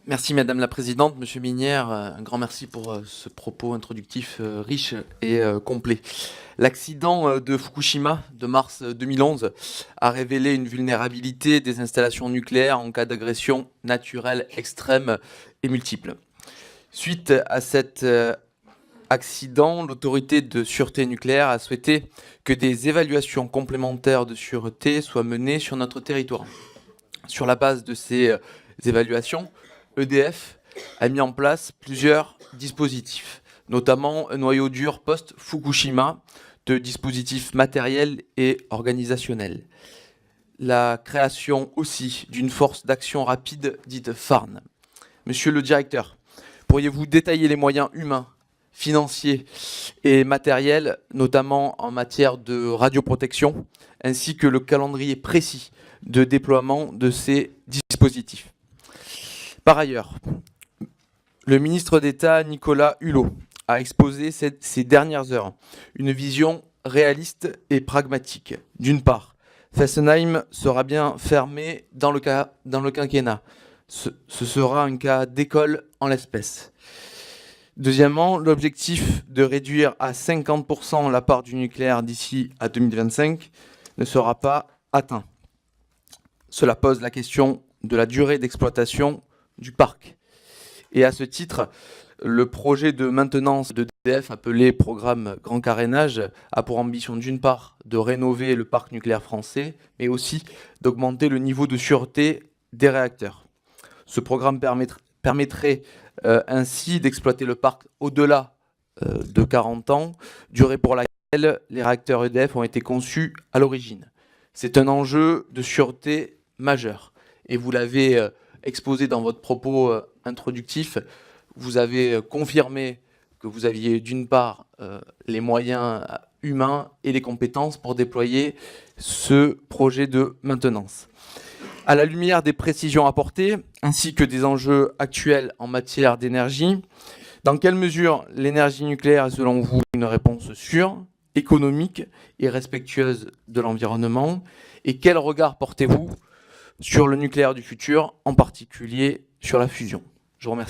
Merci Madame la Présidente, Monsieur Minière, un grand merci pour ce propos introductif riche et complet. L'accident de Fukushima de mars 2011 a révélé une vulnérabilité des installations nucléaires en cas d'agression naturelle extrême et multiple. Suite à cet accident, l'autorité de sûreté nucléaire a souhaité que des évaluations complémentaires de sûreté soient menées sur notre territoire. Sur la base de ces évaluations, EDF a mis en place plusieurs dispositifs, notamment un noyau dur post-Fukushima de dispositifs matériels et organisationnels. La création aussi d'une force d'action rapide dite FARN. Monsieur le directeur, pourriez-vous détailler les moyens humains, financiers et matériels, notamment en matière de radioprotection, ainsi que le calendrier précis de déploiement de ces dispositifs? Par ailleurs, le ministre d'État Nicolas Hulot a exposé ces dernières heures une vision réaliste et pragmatique. D'une part, Fessenheim sera bien fermé dans le quinquennat. Ce sera un cas d'école en l'espèce. Deuxièmement, l'objectif de réduire à 50% la part du nucléaire d'ici à 2025 ne sera pas atteint. Cela pose la question de la durée d'exploitation du parc. Et à ce titre, le projet de maintenance d'EDF, appelé programme Grand Carénage, a pour ambition d'une part de rénover le parc nucléaire français, mais aussi d'augmenter le niveau de sûreté des réacteurs. Ce programme permettrait ainsi d'exploiter le parc au-delà de 40 ans, durée pour laquelle les réacteurs EDF ont été conçus à l'origine. C'est un enjeu de sûreté majeur. Et vous l'avez exposé dans votre propos introductif, vous avez confirmé que vous aviez d'une part les moyens humains et les compétences pour déployer ce projet de maintenance. À la lumière des précisions apportées, ainsi que des enjeux actuels en matière d'énergie, dans quelle mesure l'énergie nucléaire est selon vous une réponse sûre, économique et respectueuse de l'environnement? Et quel regard portez-vous sur le nucléaire du futur, en particulier sur la fusion? Je vous remercie.